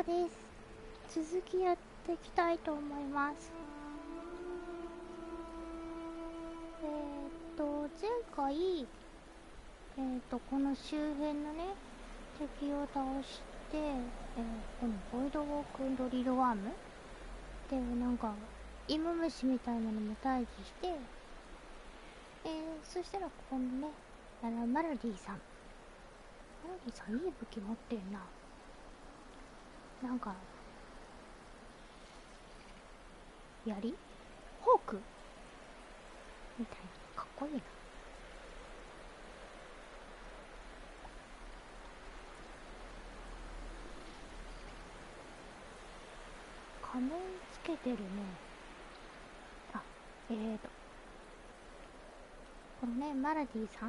です。続きやっていきたいと思います。前回この周辺のね敵を倒して、このボイドウォークンドリルワームでなんか芋虫みたいなのも退治して、そしたらここのねマルディさんいい武器持ってるな。なんか槍フォークみたいな、かっこいいな。仮面つけてるね。あ、このねマルディさ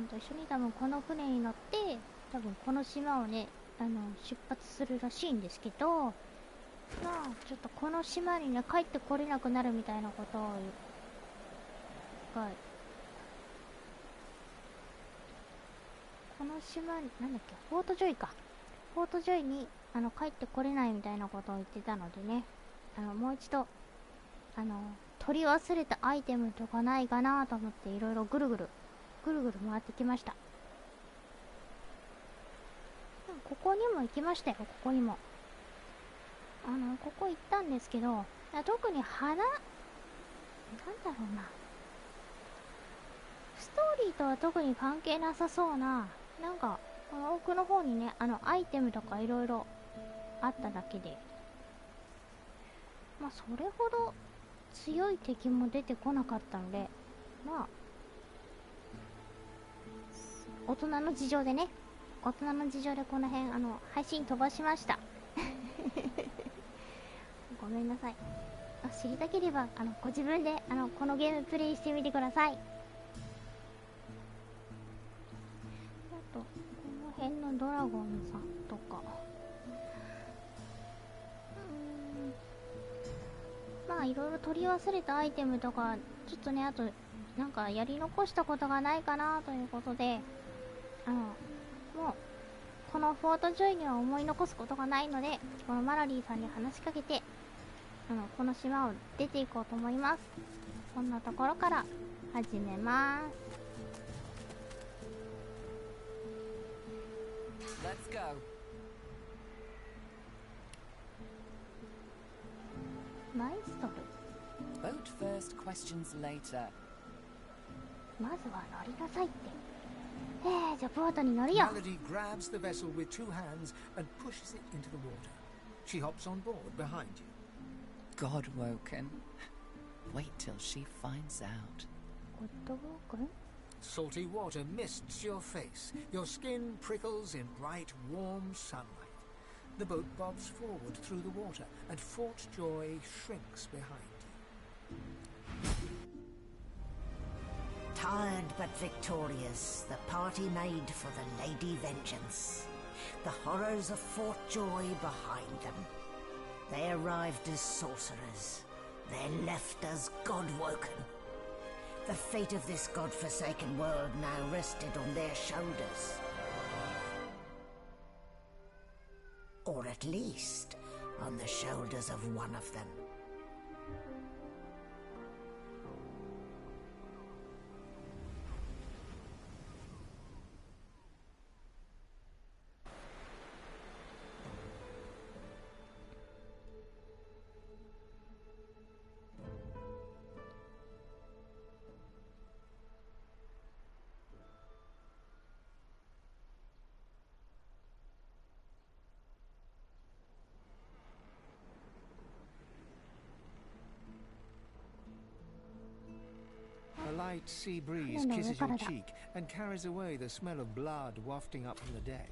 んと一緒に多分この船に乗って多分この島をね出発するらしいんですけど、まあちょっとこの島にね帰ってこれなくなるみたいなことをこの島になんだっけ、フォートジョイに帰ってこれないみたいなことを言ってたのでね、もう一度取り忘れたアイテムとかないかなと思っていろいろぐるぐる回ってきました。ここにも行きましたよ。ここにもここ行ったんですけど、特になんだろうな、ストーリーとは特に関係なさそうな、なんかこの奥の方にねアイテムとかいろいろあっただけで、まあそれほど強い敵も出てこなかったので、まあ大人の事情でこの辺配信飛ばしましたごめんなさい。知りたければご自分でこのゲームプレイしてみてください。あとこの辺のドラゴンさんとか、まあいろいろ取り忘れたアイテムとかちょっとね、あとなんかやり残したことがないかなということで、もうこのフォートジョイには思い残すことがないので、このマラリーさんに話しかけてこの島を出ていこうと思います。そんなところから始めます。 Let's go. マイストル Boat first, questions later. まずは乗りなさいって。じゃあボートに乗るよ。 Melody grabs the vessel with two hands and pushes it into the water. She hops on board behind you. God woken. Wait till she finds out. ゴッドウォークン Salty water mists your face. Your skin prickles in bright, warm sunlight. The boat bobs forward through the water, and Fort Joy shrinks behind you. Tired but victorious, the party made for the Lady Vengeance. The horrors of Fort Joy behind them. They arrived as sorcerers. They left as God-woken. The fate of this God-forsaken world now rested on their shoulders. Or at least, on the shoulders of one of them. A light sea breeze kisses your cheek and carries away the smell of blood wafting up from the deck.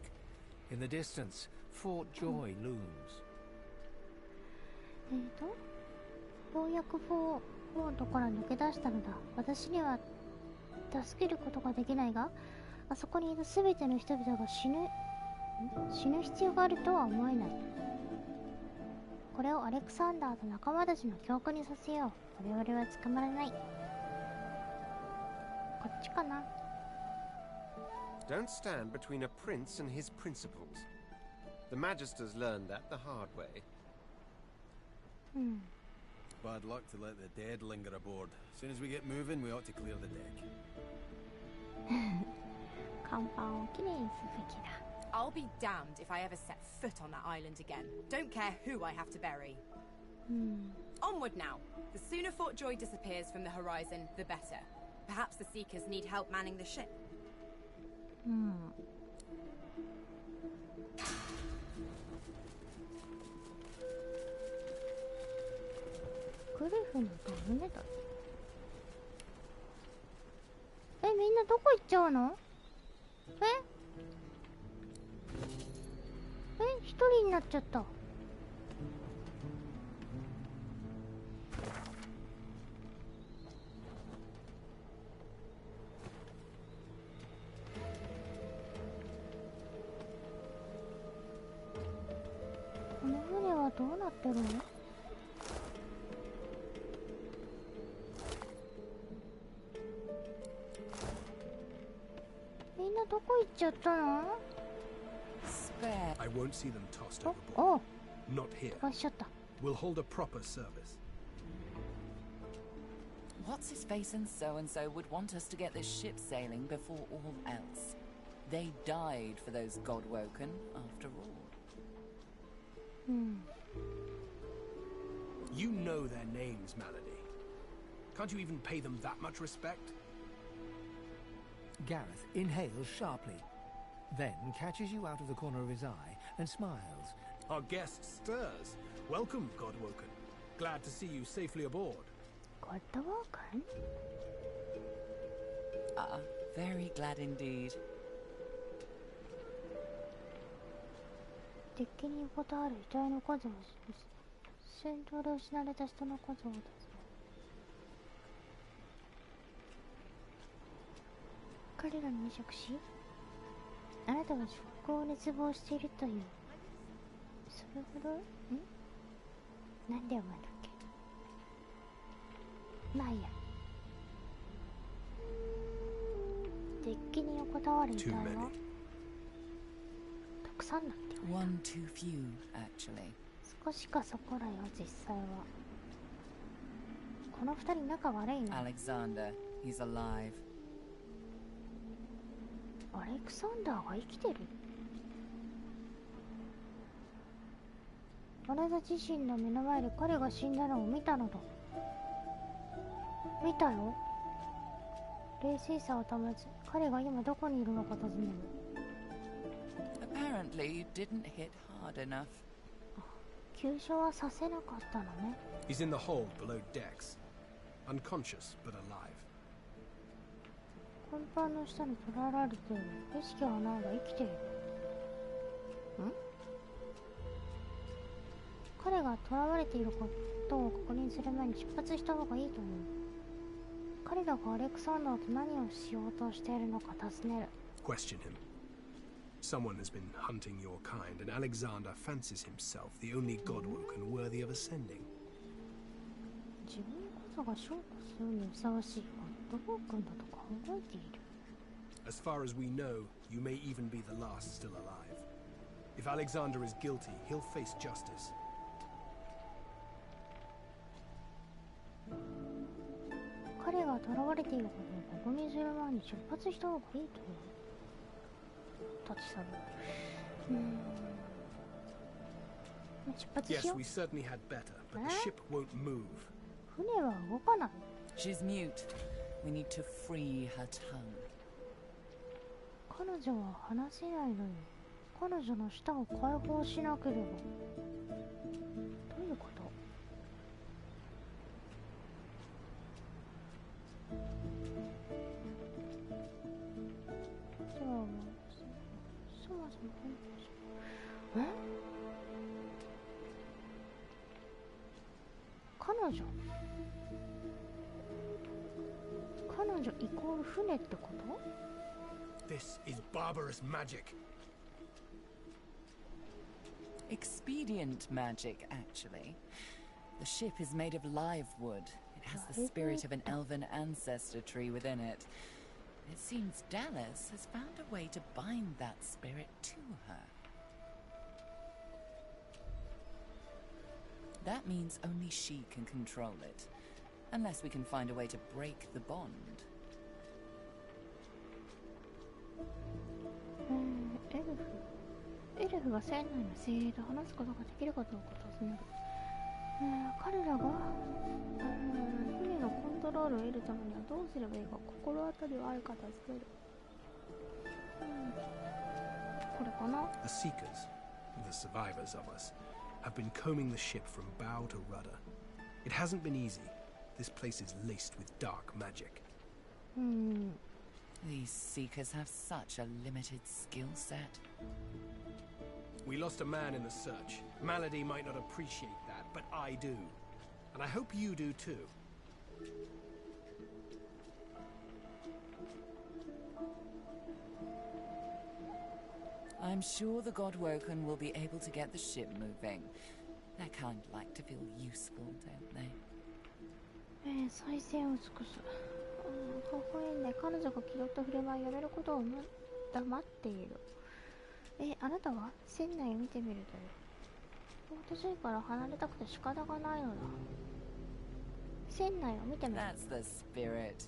In the distance, Fort Joy looms. ようやくフォートから抜け出したのだ。私には助けることができないが、あそこにいる全ての人々が死ぬ必要があるとは思えない。これをアレクサンダーと仲間たちの教訓にさせよう。我々は捕まらない。こっちかな。Don't stand between a prince and his principles. The Magisters learned that the hard way. Bad luck to let the dead linger aboard. As soon as we get moving, we ought to clear the deck. 甲板をきれいにすべきだ。I'll be damned if I ever set foot on that island again. Don't care who I have to bury. Onward now. The sooner Fort Joy disappears from the horizon, the better. Perhaps the Seekers need help manning the ship. グリフのドルメダル。みんなどこ行っちゃうの？一人になっちゃった。この船はどうなってるの？みんなどこ行っちゃったの？ Spare. I won't see them tossed overboard. お、 Not here. 飛ばしちゃった。 We'll hold a proper service. What's his face and so would want us to get this ship sailing before all else. They died for those Godwoken, after all. You know their names, Melody. Can't you even pay them that much respect? Gareth inhales sharply, then catches you out of the corner of his eye and smiles. Our guest stirs. Welcome, Godwoken. Glad to see you safely aboard. Godwoken? Very glad indeed. デッキに横たわる遺体の数を戦闘で失われた人の数を出す。彼らに会釈し、あなたは出航を熱望しているという。それほどなんで読むんだっけ。まあいいや。デッキに横たわる遺体はたくさんだって。One too few, actually. 少しかそこらよ、実際は。この二人仲悪いの。 Alexander, he's alive. アレクサンダーが生きてる。あなた自身の目の前で彼が死んだのを見たのだ。見たよ。冷静さを保つ。彼が今どこにいるのか尋ねる。Apparently, you didn't hit hard enough. 急所はさせなかったのね。 He's in the hold below decks. Unconscious, but alive. 甲板の下に捉えられている。意識はないが生きている。彼が囚われていることを確認する前に出発した方がいいと思う。彼らがアレクサンダーと何をしようとしているのか尋ねる。 Question him. Someone has been hunting your kind, and Alexander fancies himself the only Godwoken worthy of ascending. 自分こそが昇華するにふさわしいゴッドウォークンだと考えている。 As far as we know, you may even be the last still alive. If Alexander is guilty, he'll face justice. 彼が囚われていることを確認する前に出発した方がいいという。立ち去る。出発し Yes, よう。 we certainly had better, but the ship won't move. 船は動かない。 She's mute. We need to free her tongue. 彼女は話せないのに、彼女の舌を解放しなければ。どういうこと？じゃあ、そもそも彼女イコール船ってこと？ This is barbarous magic. Expedient magic, actually. The ship is made of live wood. It has the spirit of an elven ancestor tree within it. It seems Dallas has found a way to bind that spirit to her. That means only she can control it, unless we can find a way to break the bond. エルフが船内の精霊と話すことができるかどうか尋ねる。彼らが船のコントロールを得るためにはどうすればいいか心当たりはあるか尋ねる。これかな？ The Seekers, the survivors of us, have been combing the ship from bow to rudder. It hasn't been easy. This place is laced with dark magic. These Seekers have such a limited skill set. We lost a man in the search. Malady might not appreciate that, but I do. And I hope you do too. I'm sure the Godwoken will be able to get the ship moving. They kind of like to feel useful, don't they? 再生を尽くす。微笑んで彼女が気取った振る舞いやめることを黙っている。あなたは船内を見てみるという。フォートジョイから離れたくて仕方がないのだ。船内を見てみる。That's the spirit.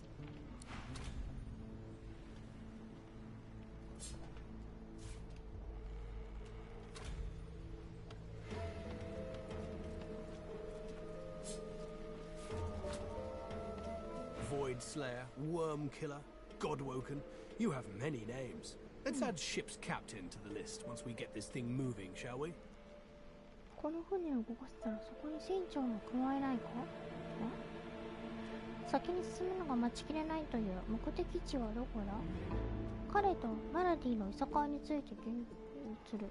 Void Slayer, Worm Killer, Godwoken. You have many names. Let's add ship's captain to the list once we get this thing moving, shall we? この船を動かしたらそこに船長も加えないか？先に進むのが待ちきれないという目的地はどこだ？彼とマラディのいさかいについて言及する。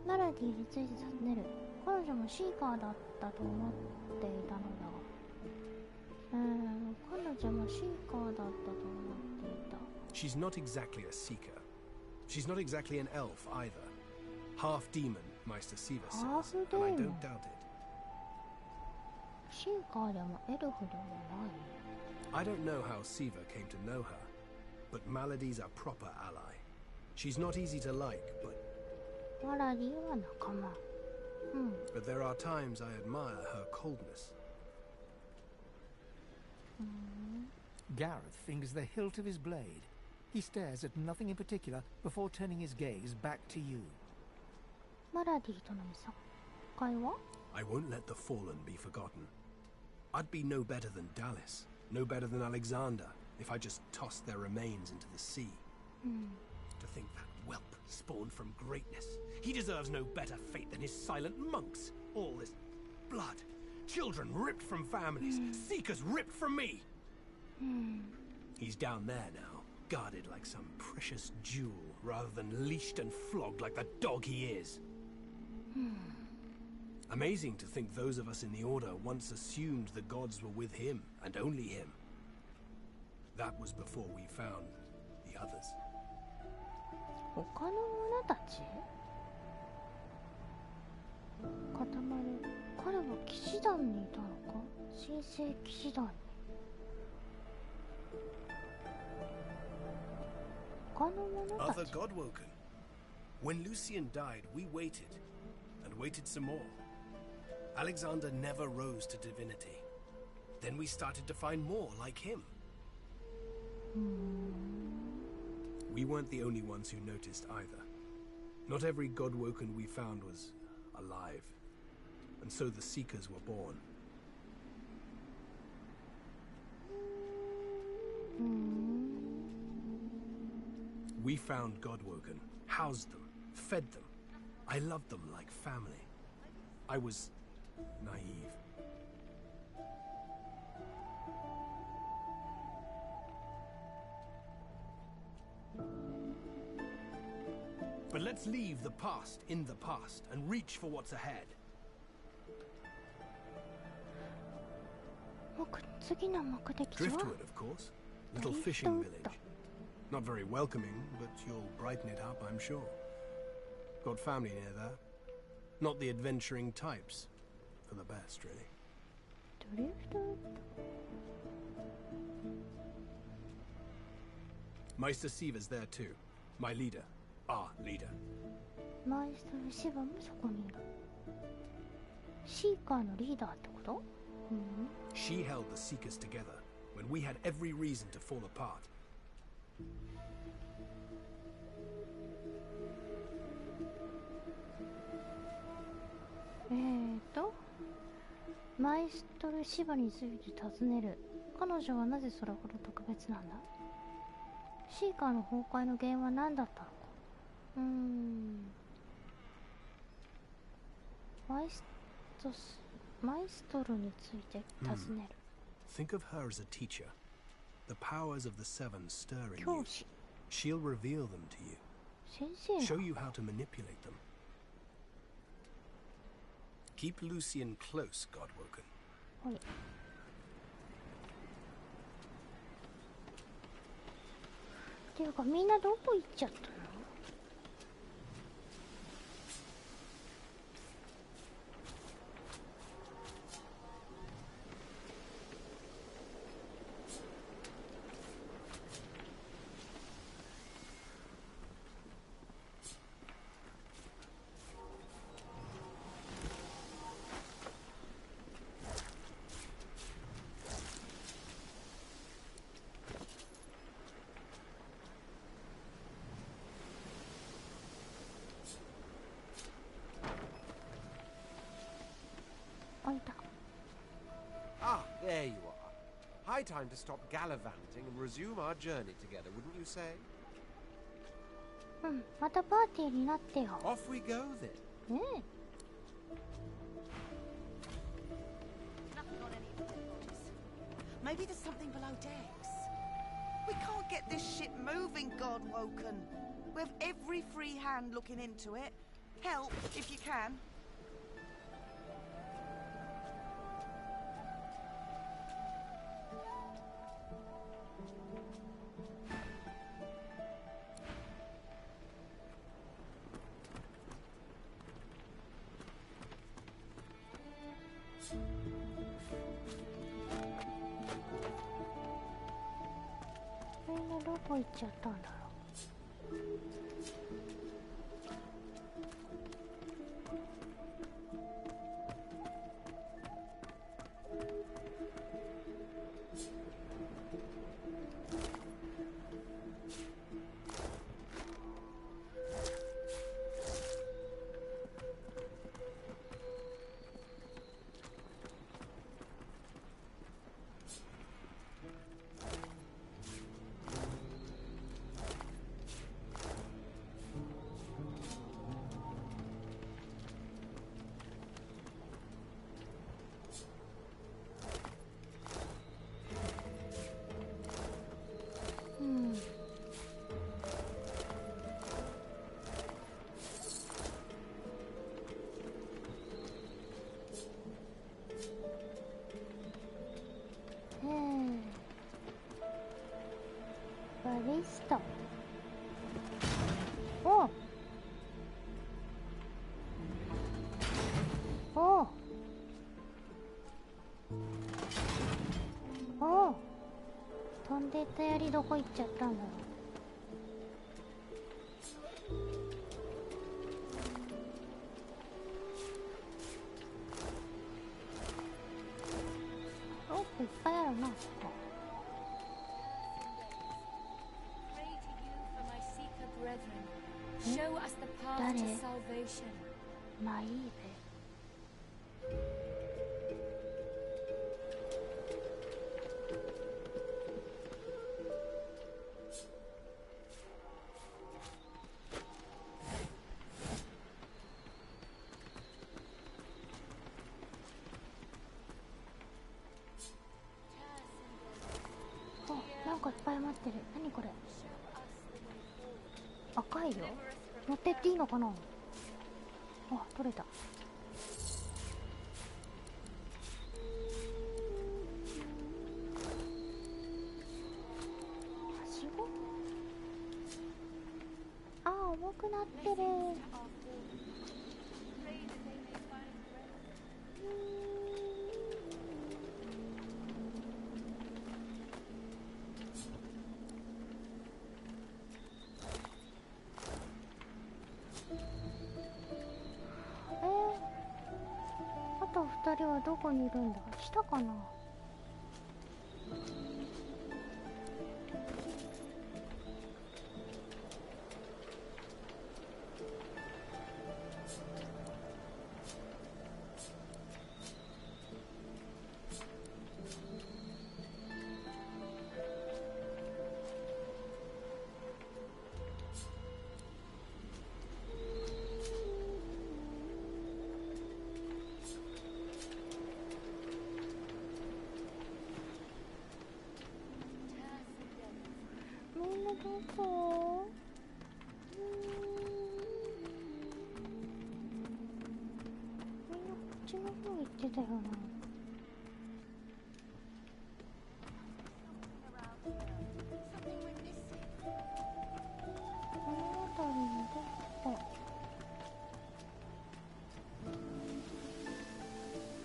マラディについて尋ねる。彼女もシーカーだったと思っていたのだが。彼女もシーカーだったと思っていた。She's not exactly a seeker. She's not exactly an elf either. Half demon, Meister Siva says, and I don't doubt it. シーカーでもエルフでもない。I don't know how Siva came to know her, but Malady's a proper ally. She's not easy to like, but... マラディは仲間。But there are times I admire her coldness. Gareth fingers the hilt of his blade. He stares at nothing in particular before turning his gaze back to you. マラディとの見境は？ I won't let the fallen be forgotten. I'd be no better than Dallas, no better than Alexander, if I just tossed their remains into the sea. To think that whelp spawned from greatness. He deserves no better fate than his silent monks. All this blood. Children ripped from families. Seekers ripped from me. He's down there now, guarded like some precious jewel, rather than leashed and flogged like the dog he is. Amazing to think those of us in the Order once assumed the gods were with him, and only him. That was before we found the others. 他の者たち？固まる。彼は騎士団にいたのか？神聖騎士団に。他の者たち？ Other Godwoken. When Lucian died, we waited, and waited some more. Alexander never rose to divinity. Then we started to find more like him. We weren't the only ones who noticed either. Not every Godwoken we found was alive. And so the Seekers were born. We found Godwoken, housed them, fed them. I loved them like family. I was naive. But let's leave the past in the past and reach for what's ahead. 次の目的地は？ Driftwood, of course. Little fishing village. Not very welcoming, but you'll brighten it up, I'm sure. Got family near there. Not the adventuring types. For the best, really. ドリフトウッド。Meister Siva's there too. My leader. Our leader. マイストルシバもそこにいる。シーカーのリーダーってこと？She held the Seekers together when we had every reason to fall apart. マイストルシバについて尋ねる。彼女はなぜそれほど特別なんだ？シーカーの崩壊の原因は何だったのか。マイストルについて尋ねる。Think of her as a teacher. The powers of the Seven stir in you. 教師。She'll reveal them to you. 先生な。 Show you how to manipulate them. Keep Lucian close, Godwoken. はい。っていうかみんなどこ行っちゃったの？Ah, there you are. High time to stop gallivanting and resume our journey together, wouldn't you say? またパーティーになってよ。 Off we go then. Nothing on any of the dead bodies. Maybe there's something below decks. We can't get this ship moving, Godwoken. We have every free hand looking into it. Help if you can.みんなどこ行っちゃったんだろバリスタ。おうおうおう、飛んでった槍どこ行っちゃったんだろう。ロープいっぱいあるな、ここ。Show us the path to salvation. ナイーベ。なんかいっぱい待ってる。何これ。赤いよ。乗ってっていいのかな。あ、取れた。はしご。あ、重くなってる。どこにいるんだ？下かな？どこ？みんなこっちの方行ってたよな。この辺りにどこか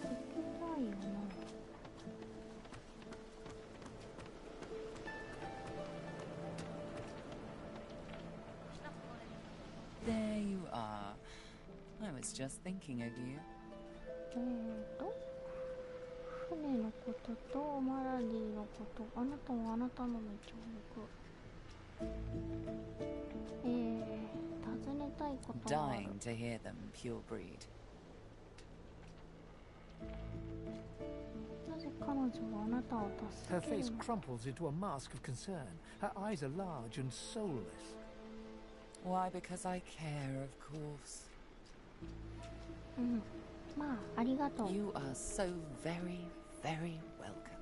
行きたいよな。There you are. I was just thinking of you. 船のこととマラディのこと、あなたはあなたの道を行く。尋ねたいことがある。 Dying to hear them, pure breed. なぜ彼女はあなたを Her 助ける face の？ crumples into a mask of concern. Her eyes are large and soulless. Why? Because I care, of course. まあ、ありがとう。 You are so very, very welcome.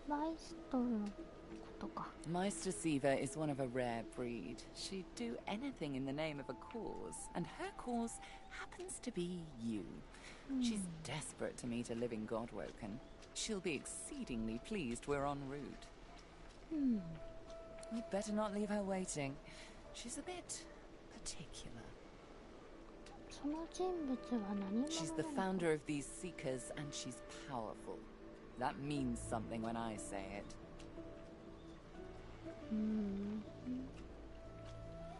マイストルのことか。 Meister Siva is one of a rare breed. She'd do anything in the name of a cause, and her cause happens to be you. She's desperate to meet a living Godwoken. She'll be exceedingly pleased we're en route. We'd better not leave her waiting. She's a bit particular. その人物は何者 She's な the の？ founder of these seekers, and she's powerful. That means something when I say it.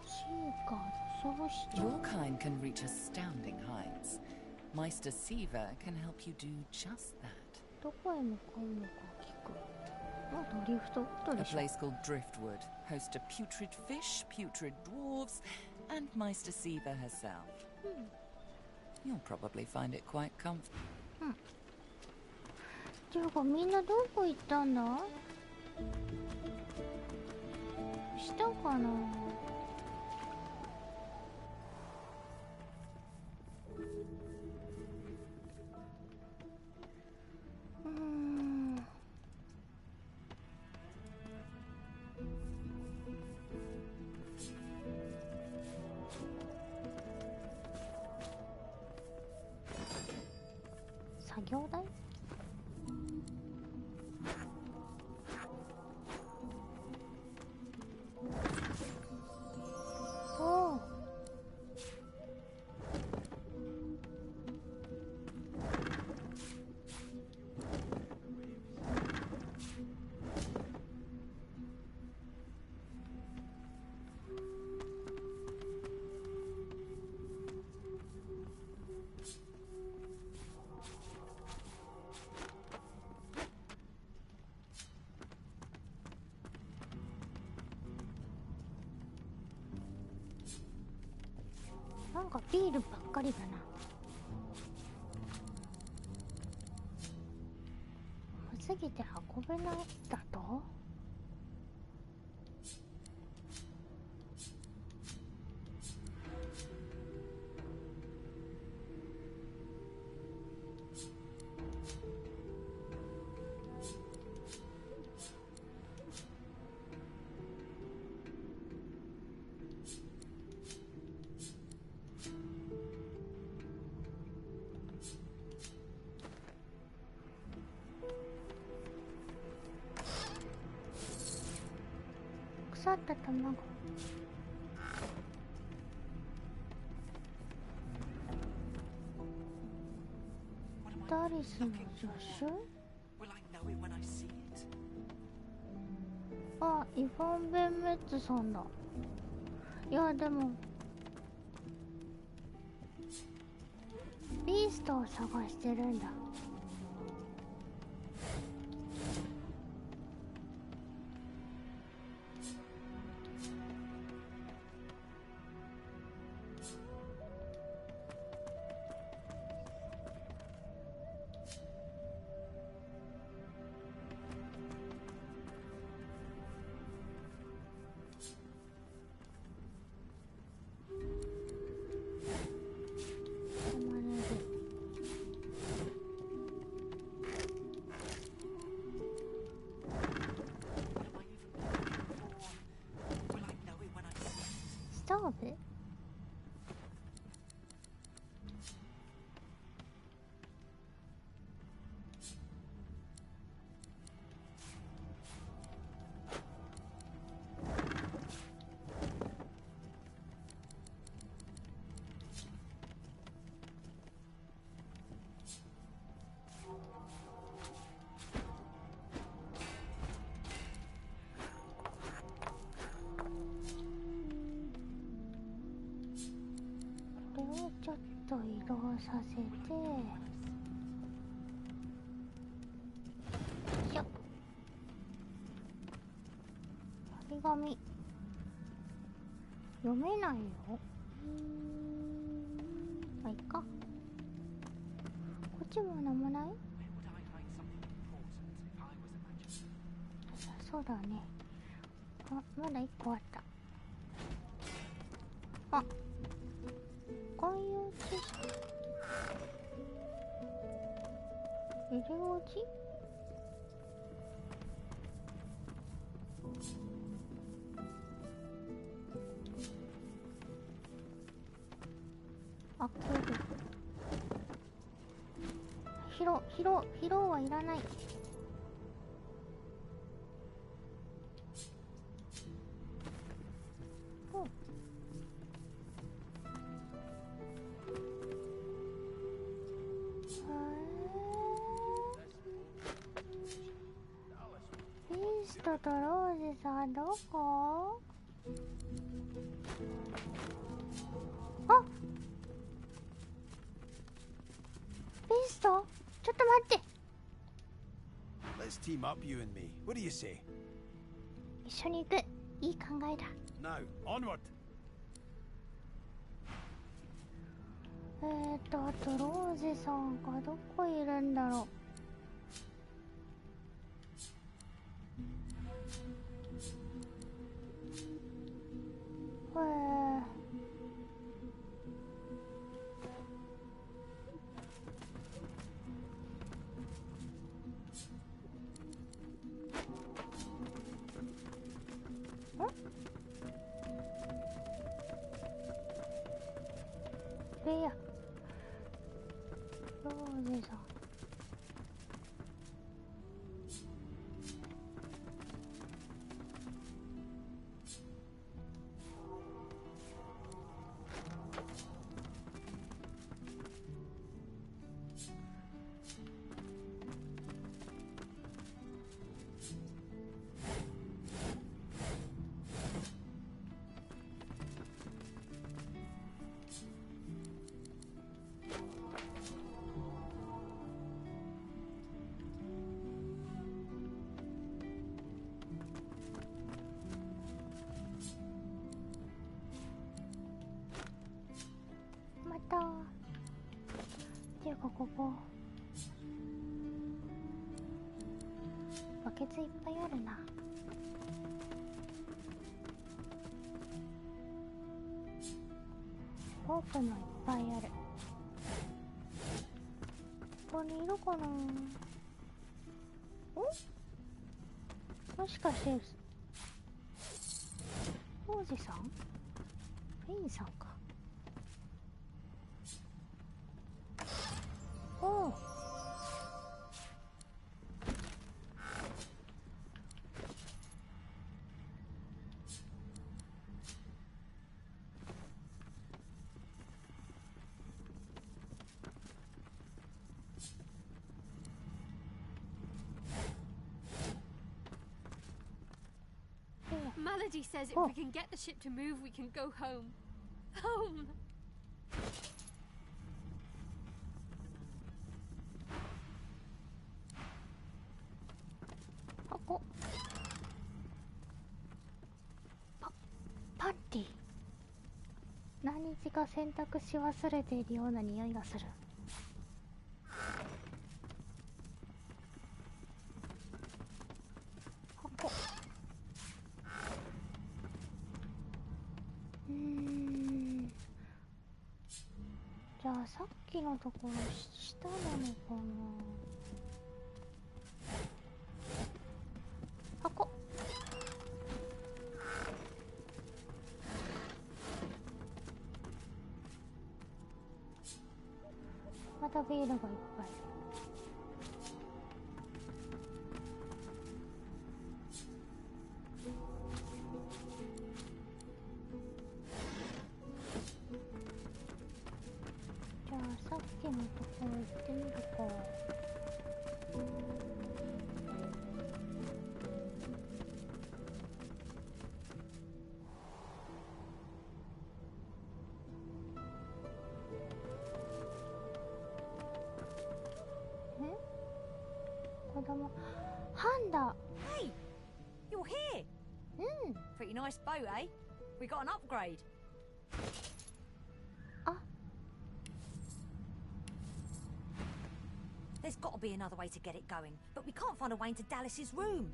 シーカーとそうしちゃ Your う。 kind can reach astounding heights. Meister Siva can help you do just that. どこへ向かうのか聞く。ドリフトウッド A でしょ。 place called Driftwood, host to putrid fish, putrid dwarves, and Meister Siva herself. You'll probably find it quite comfortable. ていうかみんなどこ行ったんだ？下かな？作業台？おう。なんかビールばっかりだな。重すぎて運べないだと？腐った卵。ダリスの助手？あ、イヴァン・ベンメッツさんだ。いやでもビーストを探してるんだ。ストーブ？これをちょっと移動させて、よいしょ。張り紙読めないよ。まあいいか。こっちも何もない？そうだね。あ、まだ1個あった。あ、こういう地図入り口？開ける。拾うはいらない。ビーストとローズさんどこ？あ、ビースト？ちょっと待って。Let's team up, you and me. What do you say? 一緒に行く。いい考えだ。Now, onward. あとローゼさんがどこいるんだろう。これや。ローゼさん。また。っていうかここ。バケツいっぱいあるな。ロープもいっぱいある。ここにいるかな？もしかして王子さん？フェインさんか。おう。Melody says if we can get the ship to move, we can go home. Home! 一が選択し忘れているような匂いがする。箱。じゃあさっきのところ下なのかな。箱。またビールがいっぱい。じゃあさっきのところ行ってみるか。子供、ハンダ。Hey, you're here. Pretty nice boat, eh? We got an upgrade. There's got to be another way to get it going, but we can't find a way into Dallas's room.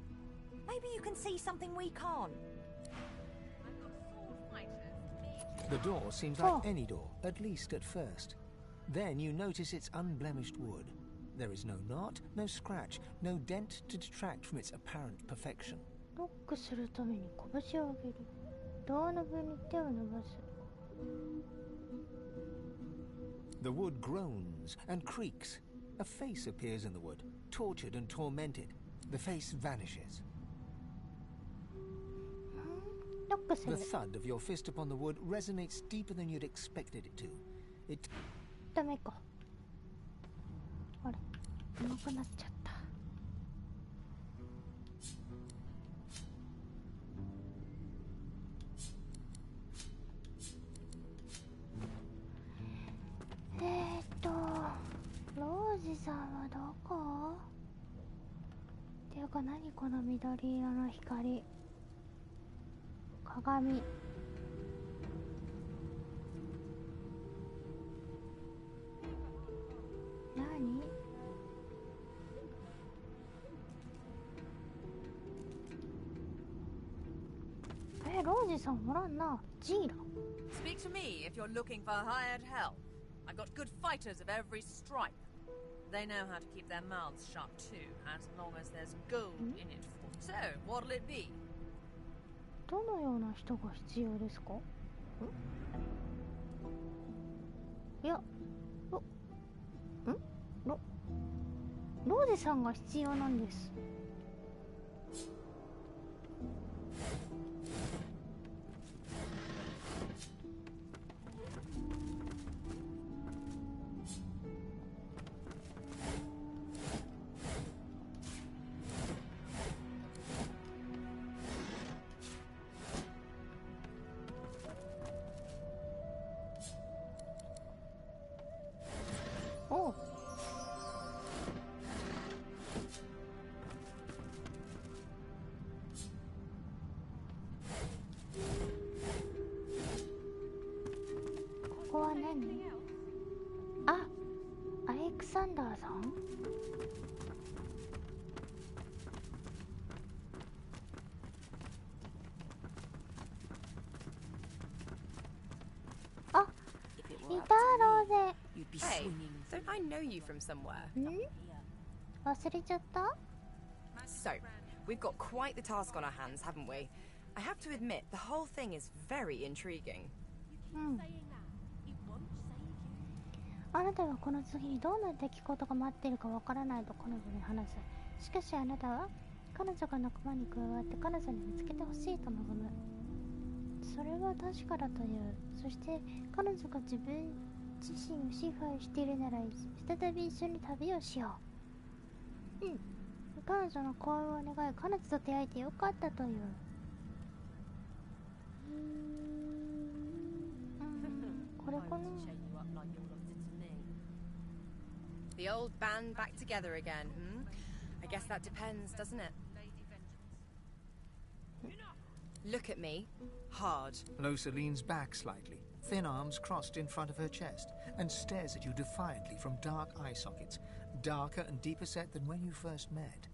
Maybe you can see something we can't. The door seems like any door, at least at first. Then you notice it's unblemished wood. There is no knot, no scratch, no dent to detract from its apparent perfection. ロックするために拳を上げる。ドアノブに手を伸ばす。The wood groans and creaks. A face appears in the wood, tortured and tormented. The face vanishes. ロックする。 The thud of your fist upon the wood resonates deeper than you'd expected it to. It... ダメか。あれ、重くなっちゃった。ロージさんはどこ？っていうか何この緑色の光。鏡。何？ロージさんおらんな。ジーラ。 Speak to me if you're looking for hired help. I've got good fighters of every stripe. They know how to keep their mouths shut too, as long as there's gold in it for. So, what'll it be? どのような人が必要ですか？いや、ロージさんが必要なんです。おう。ここは何？あ、アレクサンダーさん？あ、いたローゼ。Hey, don't I know you from somewhere? 忘れちゃった？ So, we've got quite the task on our hands, haven't we? I have to admit, the whole thing is very intriguing. あなたはこの次にどんな出来事が待っているかわからないと彼女に話す。しかしあなたは彼女が仲間に加わって彼女に見つけてほしいと望む。それは確かだという。そして彼女が自分自身を支配しているなら再び一緒に旅をしよう。彼女の幸運を願い、彼女と出会えてよかったという。これかな。The old band back together again, I guess that depends, doesn't it? Look at me. Hard. Losa leans back slightly, thin arms crossed in front of her chest, and stares at you defiantly from dark eye sockets, darker and deeper set than when you first met.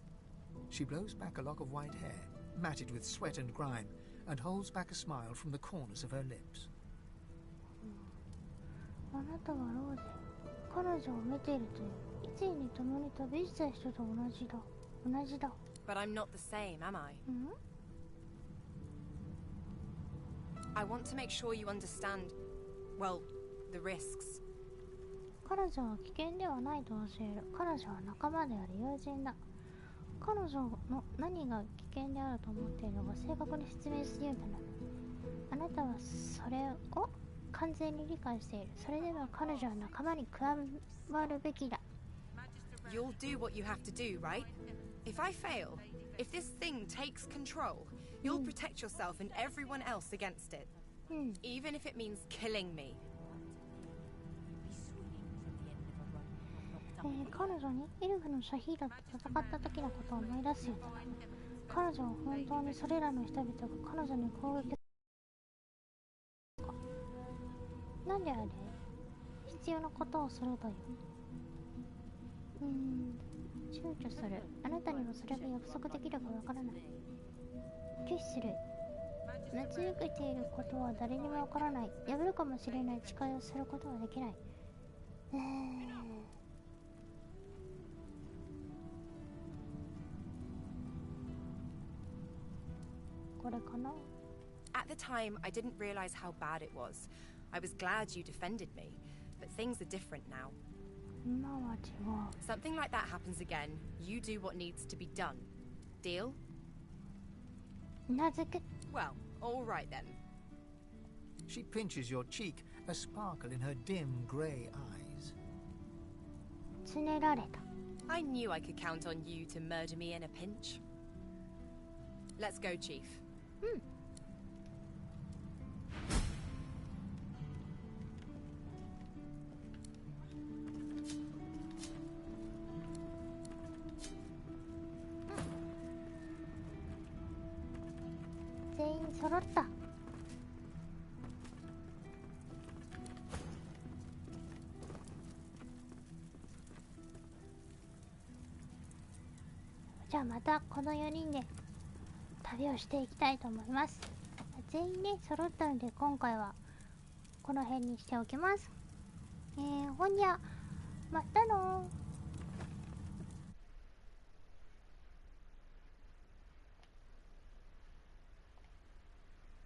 She blows back a lock of white hair, matted with sweat and grime, and holds back a smile from the corners of her lips. あなたはローゼ。彼女を見ているという。いつに共に旅した人と同じだ。同じだ。But I'm not the same, am I? ん I want to make sure you understand, well, the risks. 彼女は危険ではないと教える。彼女は仲間であり友人だ。彼女の何が危険であると思っているのか正確に説明するようになる。あなたはそれを完全に理解している。それでも彼女は仲間に加わるべきだ。You'll do what you have to do, right? If I fail, if this thing takes control, you'll protect yourself and everyone else against it. Even if it means killing me. 彼女にエルフのシャヒードと戦った時のことを思い出すようになる。彼女は本当にそれらの人々が彼女に攻撃なんであれ必要なことをするという躊躇する。あなたにもそれが約束できるかわからない。拒否する。待ち受けていることは誰にもわからない。破るかもしれない誓いをすることはできない。これかな。 At the time, I didn't realize how bad it was. I was glad you defended me, but things are different now. 今は違う。 Something like that happens again, you do what needs to be done. Deal? なぜか Well, all right then. She pinches your cheek, a sparkle in her dim grey eyes. つねられた。 I knew I could count on you to murder me in a pinch. Let's go, Chief. 全員揃った。じゃあまたこの4人で旅をしていきたいと思います。全員ね揃ったので今回はこの辺にしておきます。ほんじゃまたのー。